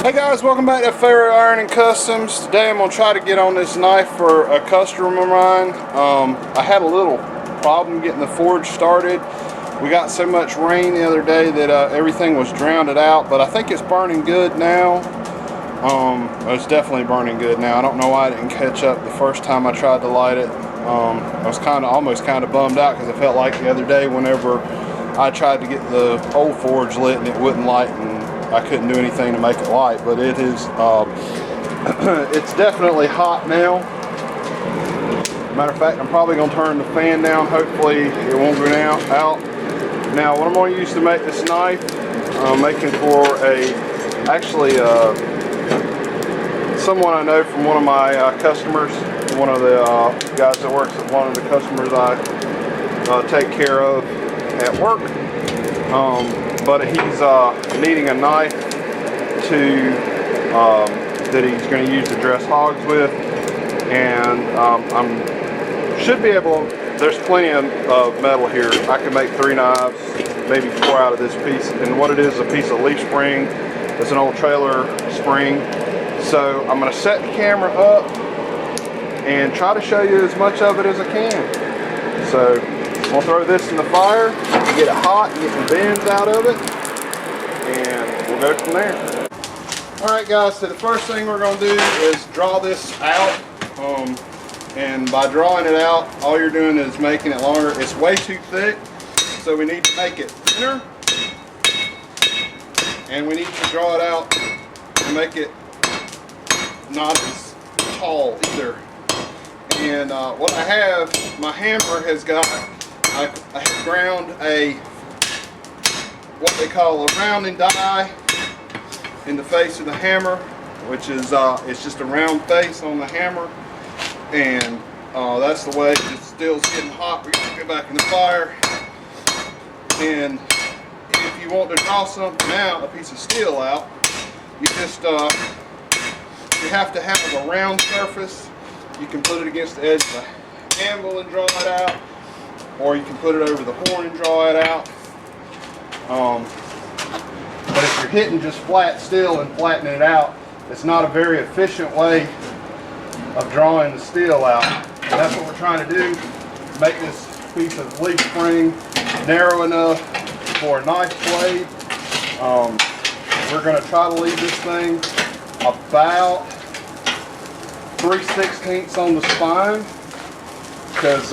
Hey guys, welcome back to Ferro Iron and Customs. Today I'm going to try to get on this knife for a customer of mine. I had a little problem getting the forge started. We got so much rain the other day that everything was drowned out, but I think it's burning good now. It's definitely burning good now. I don't know why I didn't catch up the first time I tried to light it. I was almost kind of bummed out because I felt like the other day whenever I tried to get the old forge lit and it wouldn't light, and I couldn't do anything to make it light. But it is it's definitely hot now. Matter of fact, I'm probably going to turn the fan down. Hopefully it won't go out. Now what I'm going to use to make this knife, I'm making for someone I know from one of my customers, one of the guys that works at one of the customers I take care of at work. But he's needing a knife that he's going to use to dress hogs with, and should be able. There's plenty of metal here. I can make 3 knives, maybe 4 out of this piece. And what it is a piece of leaf spring. It's an old trailer spring. So I'm going to set the camera up and try to show you as much of it as I can. So I'm going to throw this in the fire, get it hot, and get the bends out of it, and we'll go from there. Alright guys, so the first thing we're going to do is draw this out. And by drawing it out, all you're doing is making it longer. It's way too thick, so we need to make it thinner. And we need to draw it out and make it not as tall either. And what I have, my hammer has got, I have ground what they call a rounding die in the face of the hammer, which is it's just a round face on the hammer, and that's the way. It still's getting hot. We're gonna go back in the fire, and if you want to draw something out, a piece of steel out, you just you have to have a round surface. You can put it against the edge of the anvil and draw it out, or you can put it over the horn and draw it out. But if you're hitting just flat steel and flattening it out, it's not a very efficient way of drawing the steel out. And that's what we're trying to do, make this piece of leaf spring narrow enough for a knife blade. We're going to try to leave this thing about 3/16 on the spine, because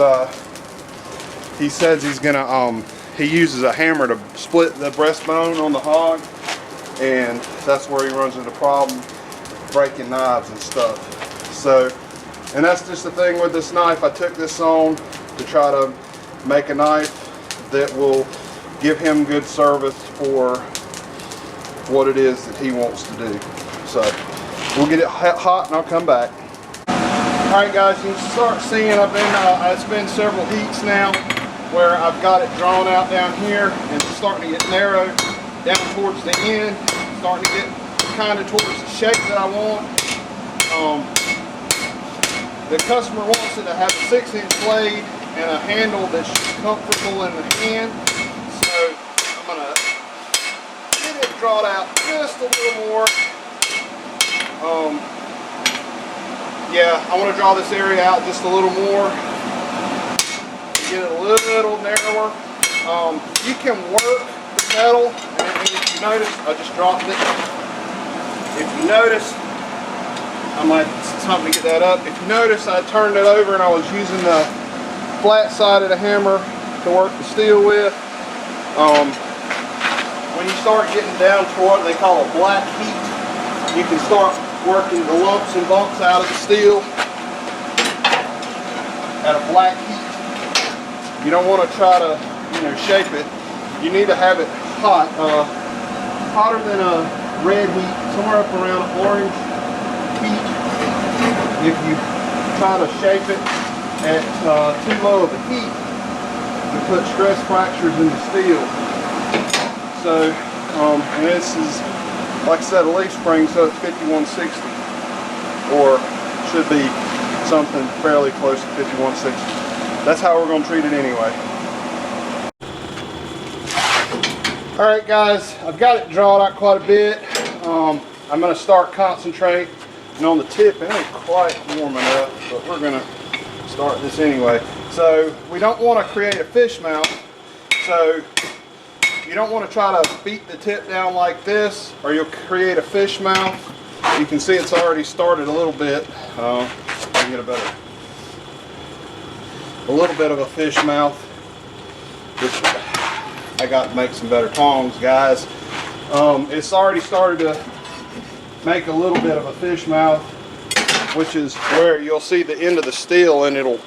he says he's going to he uses a hammer to split the breastbone on the hog, and that's where he runs into problem breaking knives and stuff. So, and that's just the thing with this knife. I took this on to try to make a knife that will give him good service for what it is that he wants to do. So we'll get it hot and I'll come back. Alright guys, you can start seeing it's been several heats now where I've got it drawn out down here, and it's starting to get narrow down towards the end, starting to get kind of towards the shape that I want. The customer wants it to have a 6-inch blade and a handle that's comfortable in the hand, so I'm going to get it drawn out just a little more. Yeah, I want to draw this area out just a little more, get it a little narrower. You can work the metal, and if you notice, I just dropped it. If you notice, I might something to get that up. If you notice, I turned it over and I was using the flat side of the hammer to work the steel with. When you start getting down to what they call a black heat, you can start working the lumps and bumps out of the steel at a black heat. You don't want to try to, shape it. You need to have it hot, hotter than a red heat, somewhere up around an orange heat. If you try to shape it at too low of a heat, you put stress fractures in the steel. So, and this is, like I said, a leaf spring, so it's 5160, or should be something fairly close to 5160. That's how we're going to treat it anyway. Alright guys, I've got it drawn out quite a bit. I'm going to start concentrating on the tip. It ain't quite warm enough, but we're going to start this anyway. So we don't want to create a fish mouth. So you don't want to try to beat the tip down like this, or you'll create a fish mouth. You can see it's already started a little bit. I can get a little bit of a fish mouth, which I got to make some better tongs, guys. It's already started to make a little bit of a fish mouth, which is where you'll see the end of the steel and it'll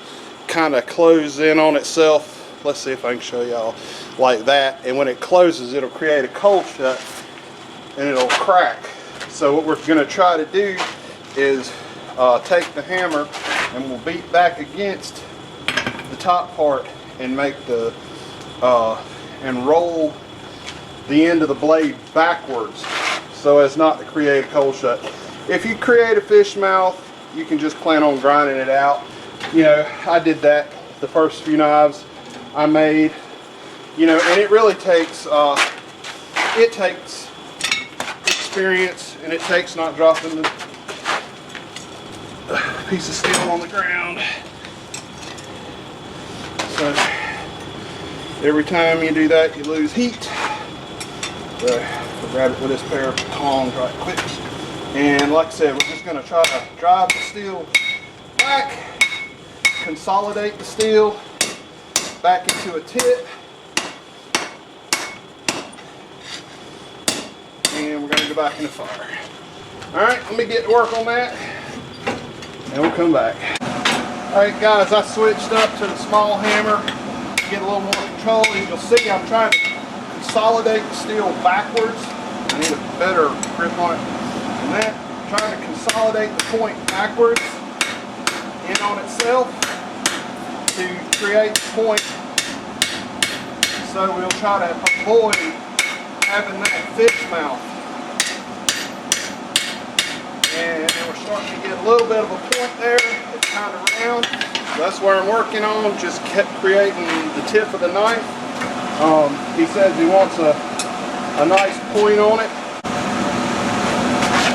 kind of close in on itself. Let's see if I can show y'all like that. And when it closes, it'll create a cold shut and it'll crack. So what we're going to try to do is take the hammer and we'll beat back against the top part and make the and roll the end of the blade backwards so as not to create a cold shut. If you create a fish mouth, you can just plan on grinding it out. You know, I did that the first few knives I made, you know, and it really takes experience, and it takes not dropping the piece of steel on the ground. So every time you do that, you lose heat. So we'll grab it with this pair of tongs right quick. And like I said, we're just going to try to drive the steel back, consolidate the steel back into a tip, and we're going to go back in the fire. Alright, let me get to work on that and we'll come back. Alright guys, I switched up to the small hammer to get a little more control. As you'll see, I'm trying to consolidate the steel backwards. I need a better grip on it than that. I'm trying to consolidate the point backwards in on itself to create the point, so we'll try to avoid having that fish mouth. And we're starting to get a little bit of a point there. It's kind of round. So that's where I'm working on, just kept creating the tip of the knife. He says he wants a nice point on it.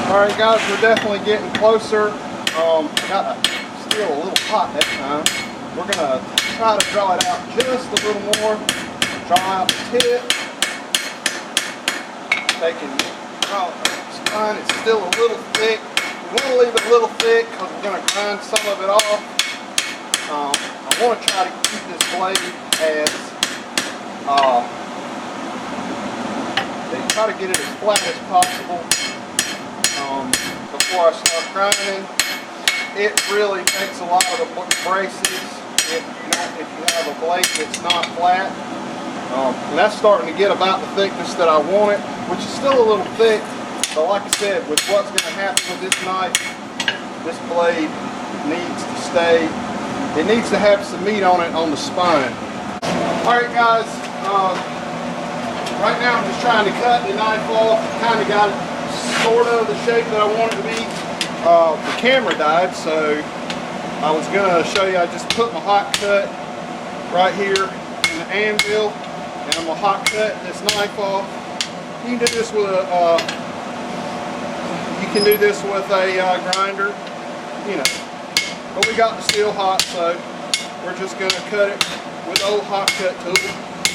Alright guys, we're definitely getting closer. Got the steel a little hot that time. We're going to try to draw it out just a little more. Draw out the tip. It's fine, it's still a little thick. We want to leave it a little thick because we're going to grind some of it off. I want to try to keep this blade as, try to get it as flat as possible before I start grinding. It really takes a lot of the braces if you have a blade that's not flat. And that's starting to get about the thickness that I want it, which is still a little thick. But like I said, with what's going to happen with this knife, this blade needs to stay. It needs to have some meat on it on the spine. Alright guys, right now I'm just trying to cut the knife off. Kind of got it sort of the shape that I want it to be. The camera died, so I was going to show you. I just put my hot cut right here in the anvil, and I'm going to hot cut this knife off. You can do this with a grinder, you know. But we got the steel hot, so we're just going to cut it with the old hot cut tool.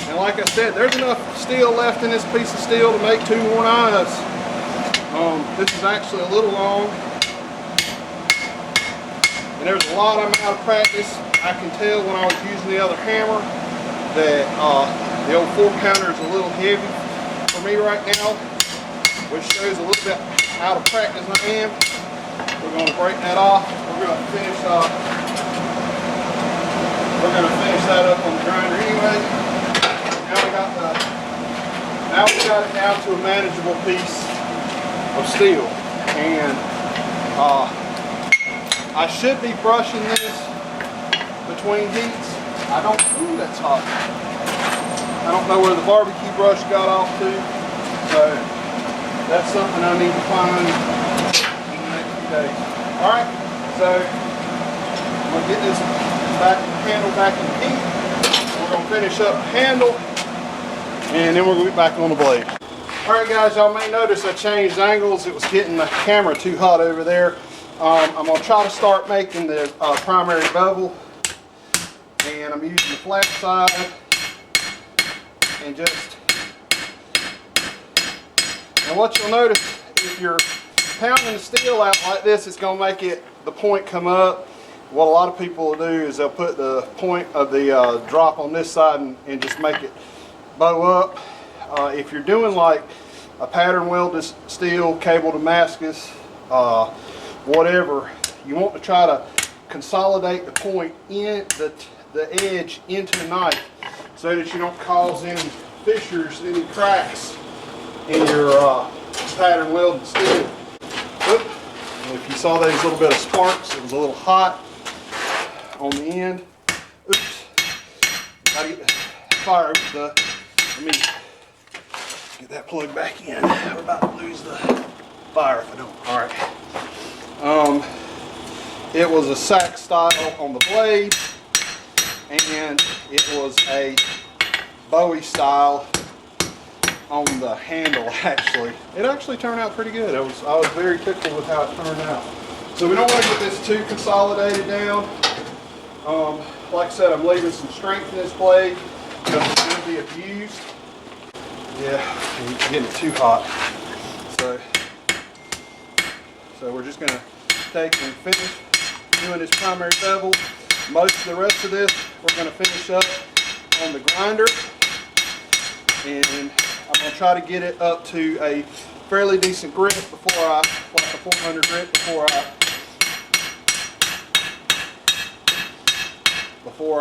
And like I said, there's enough steel left in this piece of steel to make 2 more knives. This is actually a little long. And there's a lot I'm out of practice. I can tell when I was using the other hammer that the old 4-pounder is a little heavy for me right now, which shows a little bit out of practice I am. We're going to break that off. We're going to finish that up on the grinder anyway. Now we got it down to a manageable piece of steel, and I should be brushing this between heats. Ooh, that's hot. I don't know where the barbecue brush got off to, so that's something I need to find in the next few days. Alright, so I'm going to get this handle back in heat. We're going to finish up the handle, and then we're going to be back on the blade. Alright guys, y'all may notice I changed angles. It was getting the camera too hot over there. I'm going to try to start making the primary bevel. And I'm using the flat side. And what you'll notice, if you're pounding the steel out like this, it's going to make the point come up. What a lot of people will do is they'll put the point of the drop on this side and just make it bow up. If you're doing like a pattern welded steel, cable Damascus, whatever, you want to try to consolidate the point in the edge into the knife so that you don't cause any fissures, any cracks in your pattern welded steel. Oop. If you saw those little bit of sparks, it was a little hot on the end. Oops. Gotta get the fire. Let me get that plug back in. We're about to lose the fire if I don't. Alright. It was a sack style on the blade, and it was a Bowie style on the handle. It actually turned out pretty good. I was very tickled with how it turned out. So we don't want to get this too consolidated down. Like I said, I'm leaving some strength in this blade because it's going to be abused. Yeah, it's getting too hot. So we're just going to take and finish doing this primary bevel. Most of the rest of this we're going to finish up on the grinder, and I'm going to try to get it up to a fairly decent grit before like a 400 grit before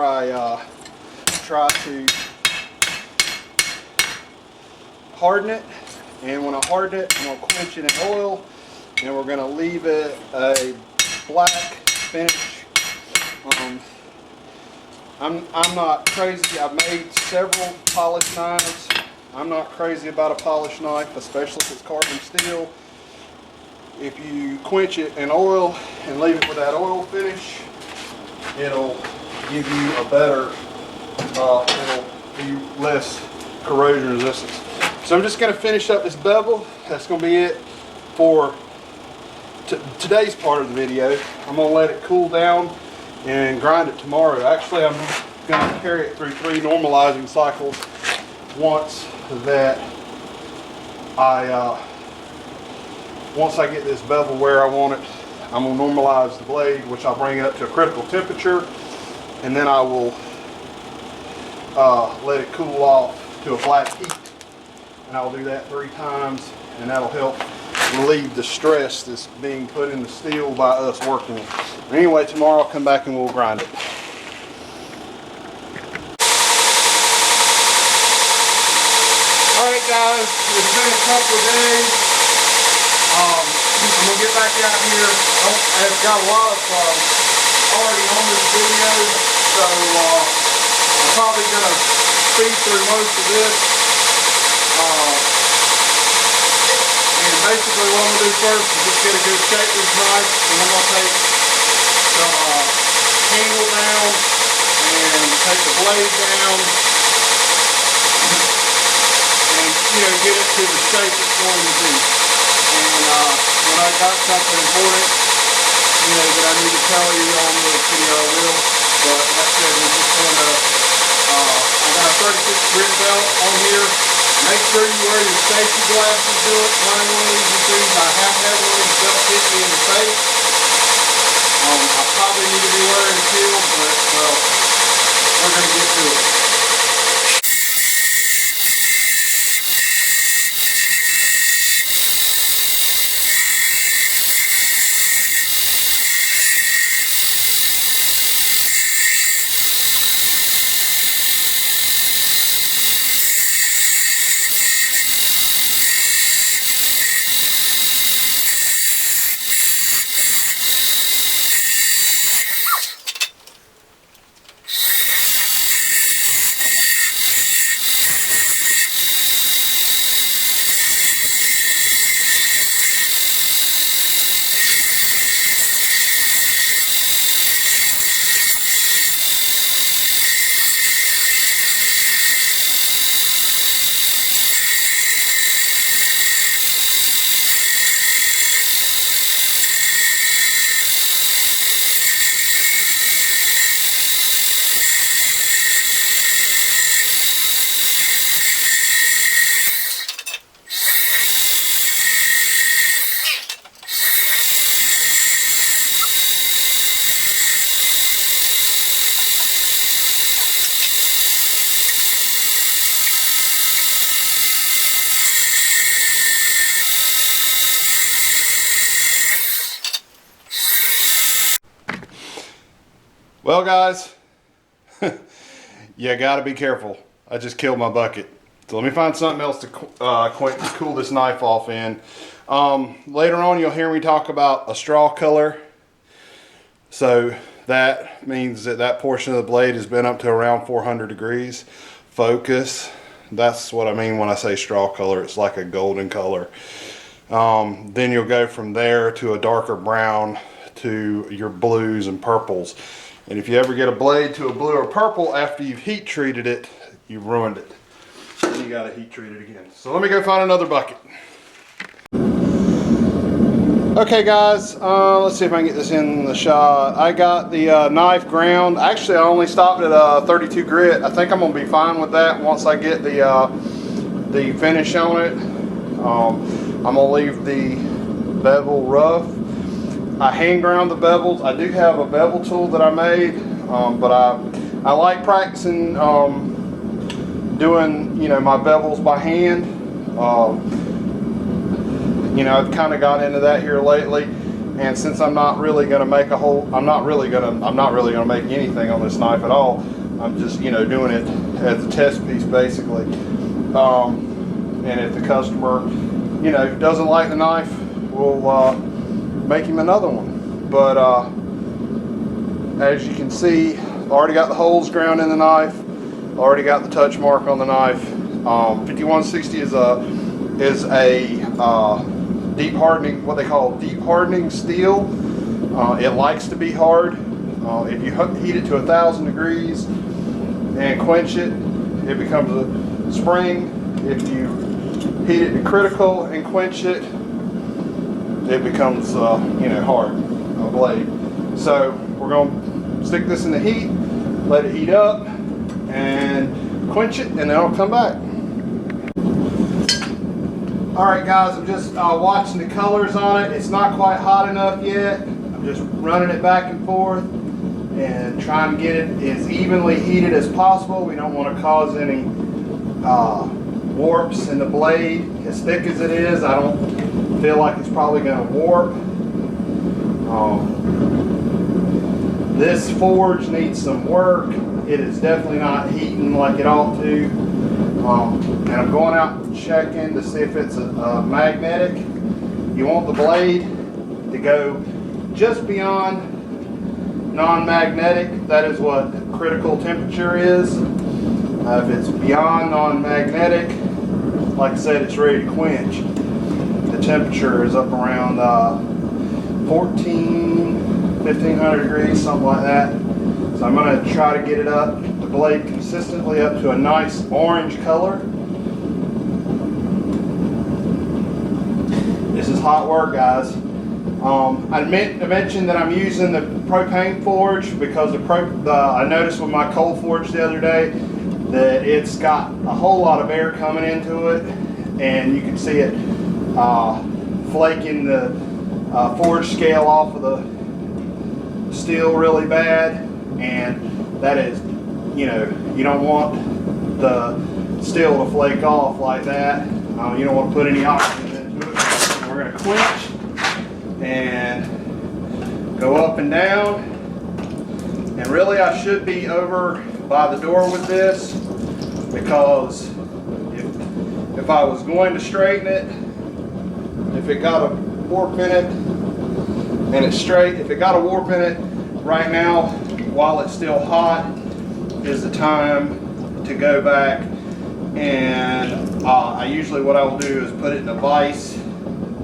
I try to harden it. And when I harden it, I'm going to quench it in oil, and we're going to leave it a black finish. I'm not crazy. I've made several polished knives. I'm not crazy about a polished knife, especially if it's carbon steel. If you quench it in oil and leave it with that oil finish, it'll give you a better, it'll be less corrosion resistance. So I'm just going to finish up this bevel. That's going to be it for today's part of the video. I'm going to let it cool down and grind it tomorrow. Actually, I'm going to carry it through 3 normalizing cycles once I get this bevel where I want it. I'm going to normalize the blade, which I'll bring up to a critical temperature, and then I will let it cool off to a black heat. And I'll do that 3 times, and that'll help relieve the stress that's being put in the steel by us working it. Anyway, tomorrow I'll come back and we'll grind it. Alright guys, it's been a couple of days. I'm going to get back out here. I've got a lot of already on this video, so I'm probably going to speed through most of this. And basically what I'm going to do first is just get a good shape of this knife, and I'm going to take the handle down and take the blade down and, you know, get it to the shape it's going to be. And when I got something important, you know, that I need to tell you on the video, I will. But like I said, we're just going to, I got a 36 grit belt on here. Make sure you wear your safety glasses to it. Running one of these machines, I have had one of these belt hit me in the face. I probably need to be wearing a shield, but well, we're going to get to it. Well guys, you gotta be careful. I just killed my bucket. So let me find something else to cool this knife off in. Later on you'll hear me talk about a straw color. So that means that that portion of the blade has been up to around 400 degrees. Focus. That's what I mean when I say straw color. It's like a golden color. Then you'll go from there to a darker brown to your blues and purples. And if you ever get a blade to a blue or purple after you've heat treated it, you've ruined it. Then you gotta heat treat it again. So let me go find another bucket. Okay guys, let's see if I can get this in the shot. I got the knife ground. Actually, I only stopped at 32 grit. I think I'm gonna be fine with that once I get the finish on it. I'm gonna leave the bevel rough. I hand ground the bevels. I do have a bevel tool that I made, but I like practicing doing, you know, my bevels by hand. You know, I've kind of got into that here lately, and since I'm not really going to make I'm not really going to make anything on this knife at all. I'm just, you know, doing it as a test piece basically. And if the customer, you know, doesn't like the knife, we'll make him another one. But as you can see, I already got the holes ground in the knife. Already got the touch mark on the knife. 5160 is a deep hardening, what they call deep hardening steel. It likes to be hard. If you heat it to 1,000 degrees and quench it, it becomes a spring. If you heat it to critical and quench it, it becomes you know, hard, a blade. So we're going to stick this in the heat, let it heat up, and quench it, and then I'll come back. Alright guys, I'm just watching the colors on it. It's not quite hot enough yet. I'm just running it back and forth and trying to get it as evenly heated as possible. We don't want to cause any warps in the blade. As thick as it is, I don't feel like it's probably going to warp. This forge needs some work. It is definitely not heating like it ought to. And I'm going out and checking to see if it's a magnetic. You want the blade to go just beyond non-magnetic. That is what critical temperature is. If it's beyond non-magnetic, like I said, it's ready to quench. The temperature is up around 1500 degrees, something like that. So I'm going to try to get it up, the blade consistently up to a nice orange color. This is hot work, guys. I meant to mention that I'm using the propane forge because I noticed with my coal forge the other day that it's got a whole lot of air coming into it, and you can see it flaking the forge scale off of the steel really bad, and that is, you know, you don't want the steel to flake off like that. You don't want to put any oxygen into it. So we're going to quench and go up and down, and really I should be over by the door with this, because if I was going to straighten it, if it got a warp in it and it's straight, if it got a warp in it right now while it's still hot is the time to go back, and I usually what I will do is put it in a vise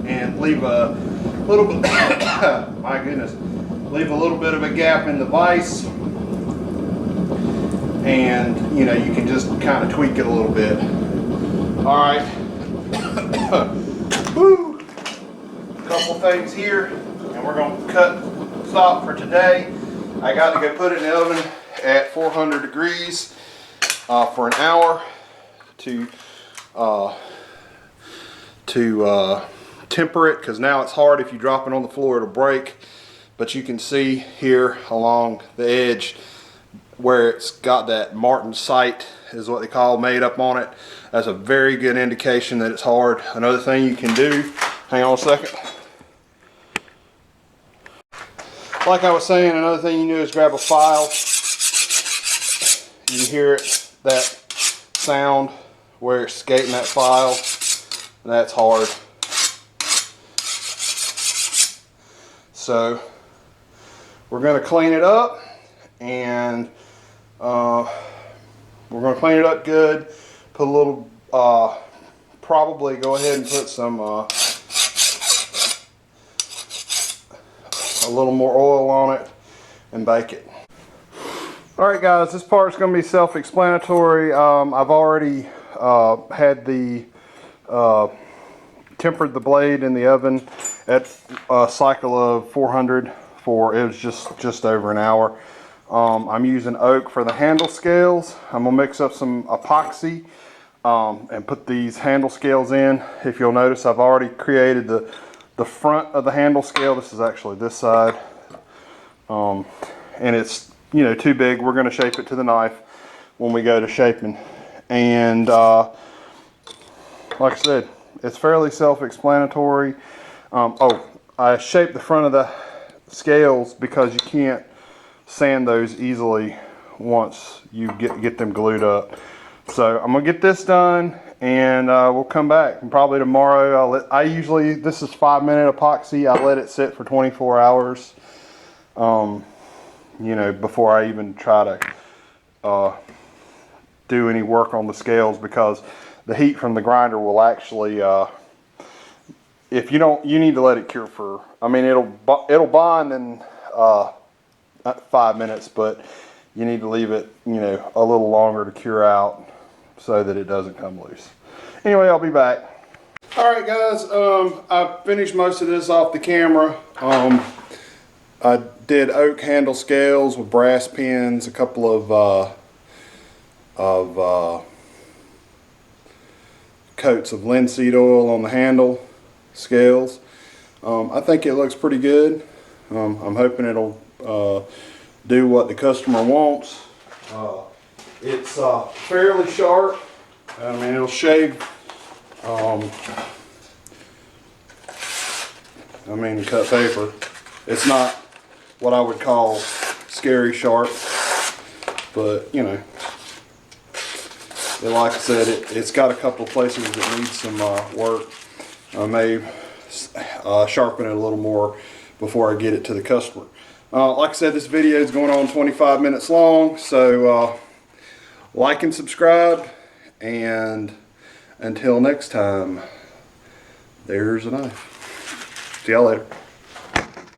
and leave a little bit my goodness, leave a little bit of a gap in the vise, and you know, you can just kind of tweak it a little bit. All right. Woo. Couple things here, and we're going to stop for today. I got to go put it in the oven at 400 degrees for an hour to temper it, because now it's hard. If you drop it on the floor, it'll break. But you can see here along the edge where it's got that martensite, is what they call, made up on it. That's a very good indication that it's hard. Another thing you can do, hang on a second. Like I was saying, another thing you do is grab a file. You hear it, that sound where it's skating that file, and that's hard. So we're going to clean it up, and we're going to clean it up good. Put a little, probably go ahead and put some a little more oil on it and bake it. Alright guys, this part is going to be self-explanatory. I've already had the tempered the blade in the oven at a cycle of 400 for, it was just over an hour. I'm using oak for the handle scales. I'm going to mix up some epoxy and put these handle scales in. If you'll notice, I've already created the front of the handle scale. This is actually this side. And it's, you know, too big. We're going to shape it to the knife when we go to shaping. And like I said, it's fairly self-explanatory. Oh, I shaped the front of the scales because you can't sand those easily once you get them glued up. So I'm gonna get this done, and we'll come back. And probably tomorrow, I usually, this is 5-minute epoxy. I let it sit for 24 hours. You know, before I even try to do any work on the scales, because the heat from the grinder will actually, if you don't, you need to let it cure for, I mean, it'll bond in 5 minutes, but you need to leave it, you know, a little longer to cure out so that it doesn't come loose. Anyway, I'll be back. Alright guys, I finished most of this off the camera. I did oak handle scales with brass pins, a couple of coats of linseed oil on the handle scales. I think it looks pretty good. I'm hoping it'll do what the customer wants. It's fairly sharp. I mean, it'll shave. I mean, cut paper. It's not what I would call scary sharp, but you know, like I said, it's got a couple of places that need some work. I may sharpen it a little more before I get it to the customer. Like I said, this video is going on 25 minutes long, so like and subscribe, and until next time, there's a knife. See y'all later.